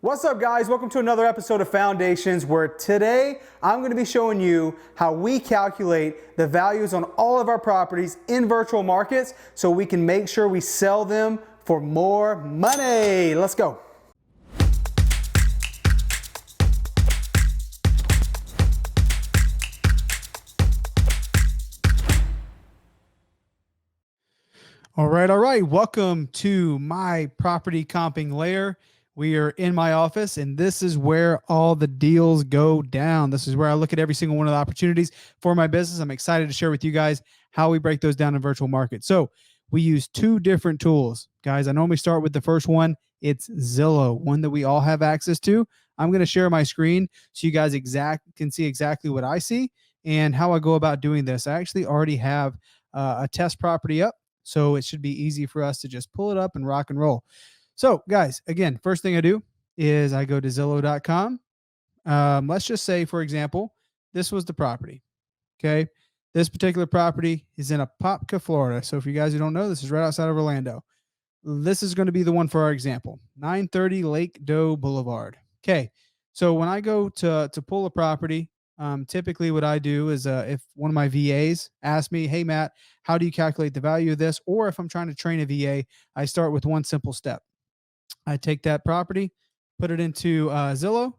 What's up, guys? Welcome to another episode of Foundations, where today I'm going to be showing you how we calculate the values on all of our properties in virtual markets so we can make sure we sell them for more money. Let's go. All right. Welcome to my property comping layer. We are in my office, and this is where all the deals go down. This is where I look at every single one of the opportunities for my business. I'm excited to share with you guys how we break those down in virtual markets. So we use two different tools, guys. I normally start with the first one. It's Zillow, one that we all have access to. I'm going to share my screen so you guys can see exactly what I see and how I go about doing this. I actually already have a test property up, so it should be easy for us to just pull it up and rock and roll. So, guys, again, first thing I do is I go to Zillow.com. Let's just say, for example, this was the property. Okay. This particular property is in Apopka, Florida. So, if you guys who don't know, this is right outside of Orlando. This is going to be the one for our example, 930 Lake Doe Boulevard. Okay. So, when I go to pull a property, typically what I do is if one of my VAs asks me, hey, Matt, how do you calculate the value of this? Or if I'm trying to train a VA, I start with one simple step. I take that property, put it into Zillow,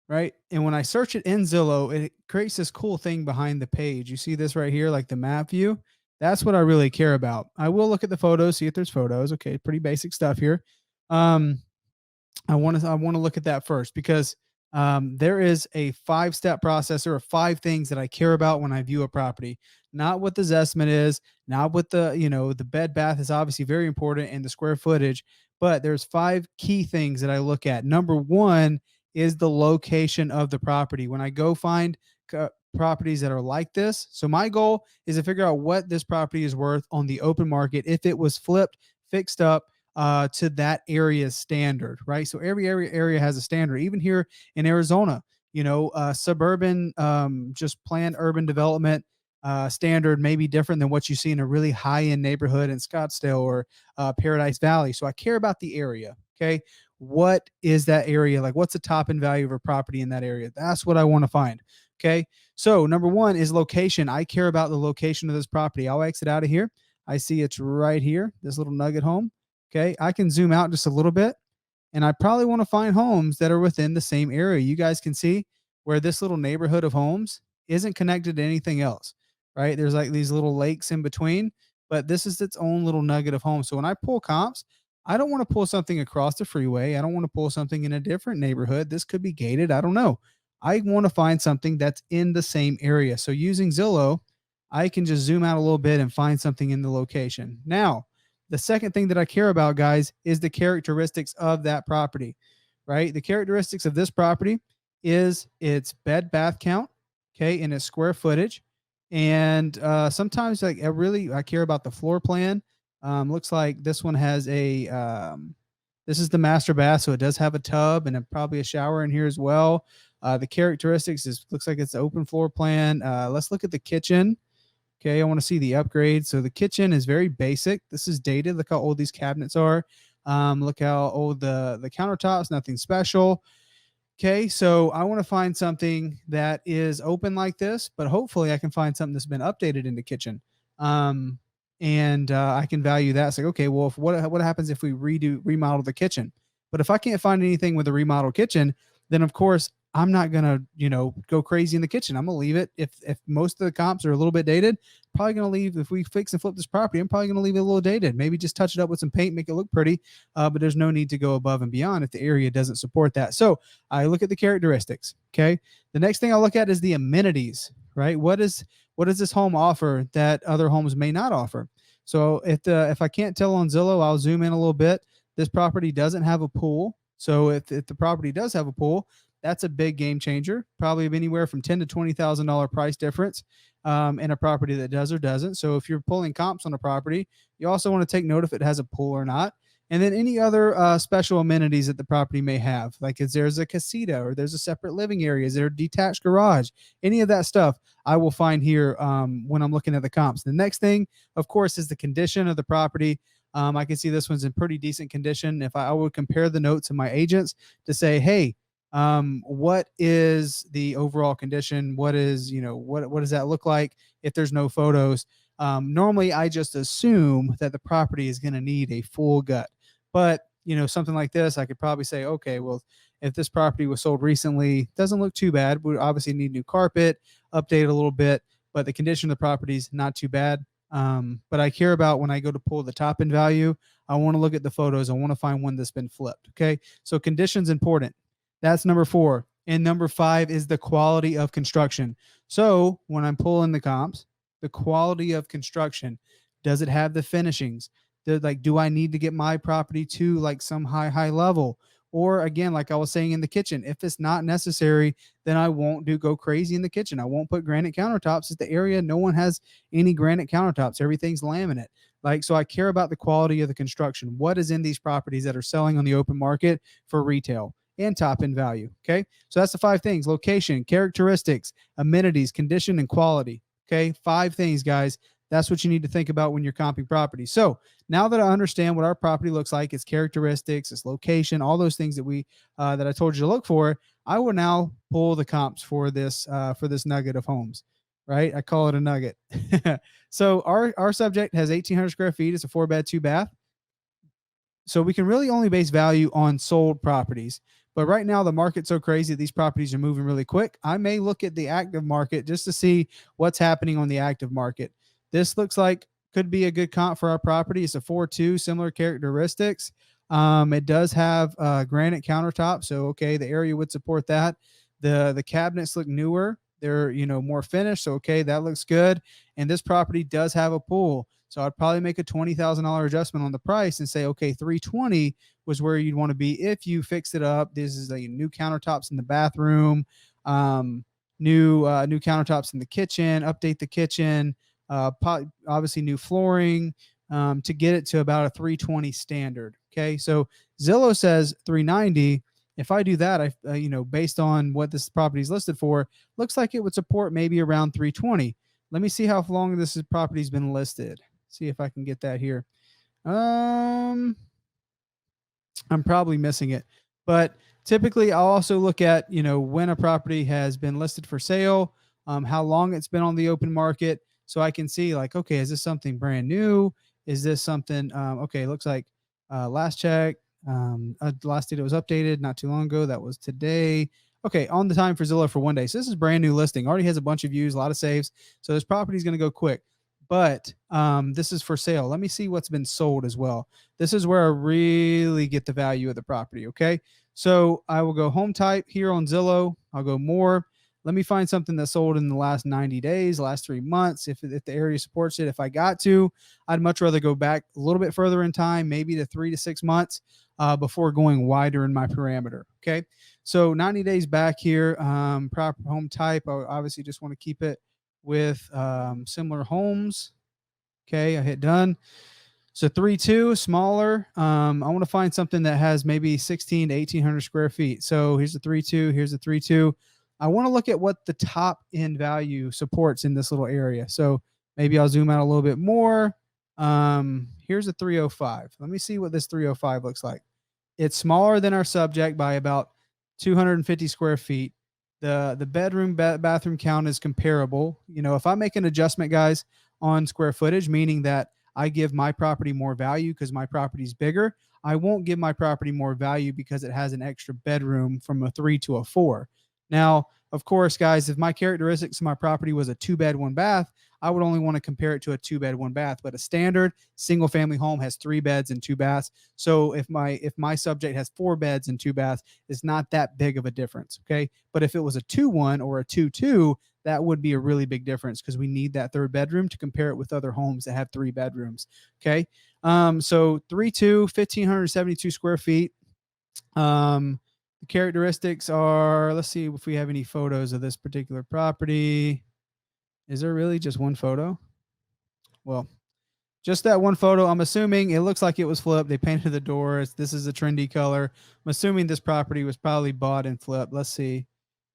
right? And when I search it in Zillow, it creates this cool thing behind the page. You see this right here, like the map view. That's what I really care about. I will look at the photos, see if there's photos. Okay, pretty basic stuff here. I want to look at that first because there is a 5-step process. There are 5 things that I care about when I view a property. Not what the Zestimate is, not what the bed bath is obviously very important, and the square footage. But there's 5 key things that I look at. Number 1 is the location of the property. When I go find properties that are like this, so my goal is to figure out what this property is worth on the open market if it was flipped, fixed up to that area's standard, right? So every area has a standard. Even here in Arizona, suburban, just planned urban development standard may be different than what you see in a really high-end neighborhood in Scottsdale or Paradise Valley. So I care about the area. Okay, what is that area like? What's the top end value of a property in that area? That's what I want to find. Okay, so number 1 is location. I care about the location of this property. I'll exit out of here. I see it's right here, this little nugget home. Okay, I can zoom out just a little bit, and I probably want to find homes that are within the same area. You guys can see where this little neighborhood of homes isn't connected to anything else, right? There's like these little lakes in between, but this is its own little nugget of homes. So when I pull comps, I don't want to pull something across the freeway. I don't want to pull something in a different neighborhood. This could be gated. I don't know. I want to find something that's in the same area. So using Zillow, I can just zoom out a little bit and find something in the location. Now, the second thing that I care about, guys, is the characteristics of that property, right? The characteristics of this property is its bed bath count, okay, and its square footage. And sometimes I care about the floor plan. Looks like this one has this is the master bath, so it does have a tub and probably a shower in here as well. The characteristics looks like it's an open floor plan. Let's look at the kitchen. Okay, I want to see the upgrade. So the kitchen is very basic. This is dated. Look how old these cabinets are. Look how old the countertops, nothing special. Okay, so I want to find something that is open like this, but hopefully I can find something that's been updated in the kitchen. And I can value that. It's like, okay, well, what happens if we remodel the kitchen? But if I can't find anything with a remodeled kitchen, then of course I'm not gonna, go crazy in the kitchen. I'm gonna leave it. If most of the comps are a little bit dated, probably gonna leave. If we fix and flip this property, I'm probably gonna leave it a little dated. Maybe just touch it up with some paint, make it look pretty. But there's no need to go above and beyond if the area doesn't support that. So I look at the characteristics. Okay. The next thing I look at is the amenities. Right. What does this home offer that other homes may not offer? So if I can't tell on Zillow, I'll zoom in a little bit. This property doesn't have a pool. So if the property does have a pool, that's a big game changer. Probably anywhere from $10,000 to $20,000 price difference in a property that does or doesn't. So if you're pulling comps on a property, you also want to take note if it has a pool or not. And then any other special amenities that the property may have, like if there's a casita or there's a separate living area, is there a detached garage, any of that stuff I will find here when I'm looking at the comps. The next thing, of course, is the condition of the property. I can see this one's in pretty decent condition. If I would compare the notes of my agents to say, hey, what is the overall condition? What is, what does that look like if there's no photos? Normally I just assume that the property is going to need a full gut, but something like this, I could probably say, okay, well, if this property was sold recently, doesn't look too bad. We obviously need new carpet, update a little bit, but the condition of the property is not too bad. But I care about when I go to pull the top end value, I want to look at the photos. I want to find one that's been flipped. Okay. So condition's important. That's number 4. And number 5 is the quality of construction. So when I'm pulling the comps, the quality of construction, does it have the finishings? Do I need to get my property to like some high level? Or again, like I was saying in the kitchen, if it's not necessary, then I won't go crazy in the kitchen. I won't put granite countertops. It's the area. No one has any granite countertops. Everything's laminate. So I care about the quality of the construction. What is in these properties that are selling on the open market for retail and top end value? Okay. So that's the 5 things: location, characteristics, amenities, condition, and quality. Okay. 5 things, guys. That's what you need to think about when you're comping properties. So now that I understand what our property looks like, its characteristics, its location, all those things that I told you to look for, I will now pull the comps for this nugget of homes. Right? I call it a nugget. So our subject has 1,800 square feet. It's a 4-bed, 2-bath. So we can really only base value on sold properties. But right now the market's so crazy, these properties are moving really quick. I may look at the active market just to see what's happening on the active market. This looks like could be a good comp for our property. It's a 4-2, similar characteristics. It does have granite countertop, so okay, the area would support that. The cabinets look newer. They're more finished, so okay, that looks good. And this property does have a pool, so I'd probably make a $20,000 adjustment on the price and say, okay, 320 was where you'd want to be if you fixed it up. This is a new countertops in the bathroom, new countertops in the kitchen, update the kitchen, obviously new flooring, to get it to about a 320 standard. Okay, so Zillow says 390. If I do that, based on what this property is listed for, looks like it would support maybe around 320. Let me see how long this property's been listed. See if I can get that here. I'm probably missing it, but typically I'll also look at, when a property has been listed for sale, how long it's been on the open market. So I can see like, okay, is this something brand new? Is this something, okay, looks like last check, last date it was updated not too long ago. That was today. Okay, on the time for Zillow for 1 day. So this is brand new listing. Already has a bunch of views, a lot of saves. So this property is going to go quick. But this is for sale. Let me see what's been sold as well. This is where I really get the value of the property. Okay, so I will go home type here on Zillow. I'll go more. Let me find something that sold in the last 90 days, last 3 months. If the area supports it, if I got to, I'd much rather go back a little bit further in time, maybe to 3 to 6 months before going wider in my parameter. Okay, so 90 days back here, proper home type. I obviously just want to keep it with similar homes. Okay, I hit done. So 3-2, smaller. I want to find something that has maybe 16 to 1,800 square feet. So here's a 3-2. Here's a 3-2. I want to look at what the top end value supports in this little area. So maybe I'll zoom out a little bit more. Here's a 305. Let me see what this 305 looks like. It's smaller than our subject by about 250 square feet. The bedroom bathroom count is comparable. If I make an adjustment, guys, on square footage, meaning that I give my property more value because my property is bigger, I won't give my property more value because it has an extra bedroom from a 3 to a 4. Now, of course, guys, if my characteristics of my property was a 2-bed, 1-bath, I would only want to compare it to a 2-bed, 1-bath. But a standard single family home has 3 beds and 2 baths. So if my subject has 4 beds and 2 baths, it's not that big of a difference. Okay. But if it was a 2-1 or a 2-2, that would be a really big difference because we need that 3rd bedroom to compare it with other homes that have 3 bedrooms. Okay. So 3-2, 1,572 square feet. The characteristics are, let's see if we have any photos of this particular property. Is there really just one photo? Well, just that one photo. I'm assuming it looks like it was flipped. They painted the doors. This is a trendy color. I'm assuming this property was probably bought and flipped. Let's see.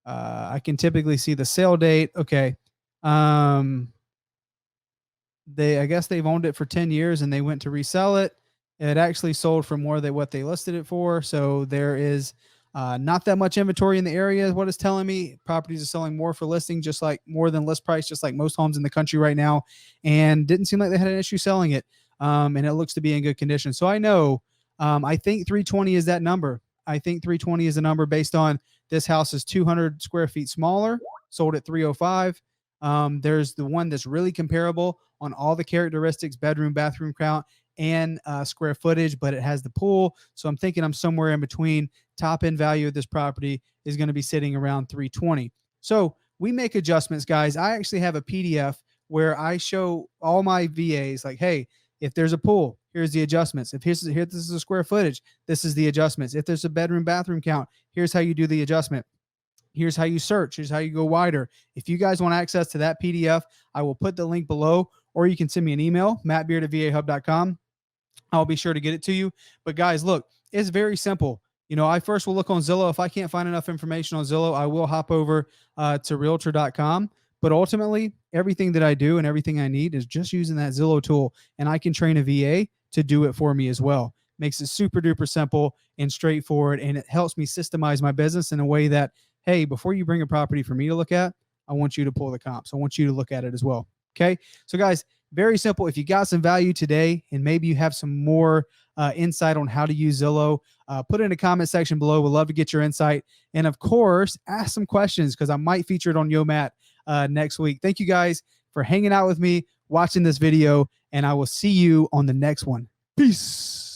I can typically see the sale date. Okay. I guess they've owned it for 10 years and they went to resell it. It actually sold for more than what they listed it for. So there is not that much inventory in the area, is what it's telling me. Properties are selling more for listing, just like more than list price, just like most homes in the country right now. And didn't seem like they had an issue selling it. And it looks to be in good condition. So I know, I think 320 is that number. I think 320 is a number based on this house is 200 square feet smaller, sold at 305. There's the one that's really comparable on all the characteristics, bedroom, bathroom count, and square footage, but it has the pool. So I'm thinking I'm somewhere in between. Top end value of this property is going to be sitting around 320. So we make adjustments, guys. I actually have a PDF where I show all my VAs like, hey, if there's a pool, here's the adjustments. If this is a square footage, this is the adjustments. If there's a bedroom bathroom count, here's how you do the adjustment. Here's how you search. Here's how you go wider. If you guys want access to that PDF, I will put the link below, or you can send me an email, mattbeard@vahub.com. I'll be sure to get it to you. But guys, look, it's very simple. I first will look on Zillow. If I can't find enough information on Zillow, I will hop over to realtor.com. But ultimately, everything that I do and everything I need is just using that Zillow tool. And I can train a VA to do it for me as well. Makes it super duper simple and straightforward. And it helps me systemize my business in a way that, hey, before you bring a property for me to look at, I want you to pull the comps. I want you to look at it as well. Okay. So guys, very simple. If you got some value today and maybe you have some more insight on how to use Zillow, put it in the comment section below. We'd love to get your insight. And of course, ask some questions because I might feature it on Yo Matt next week. Thank you guys for hanging out with me, watching this video, and I will see you on the next one. Peace.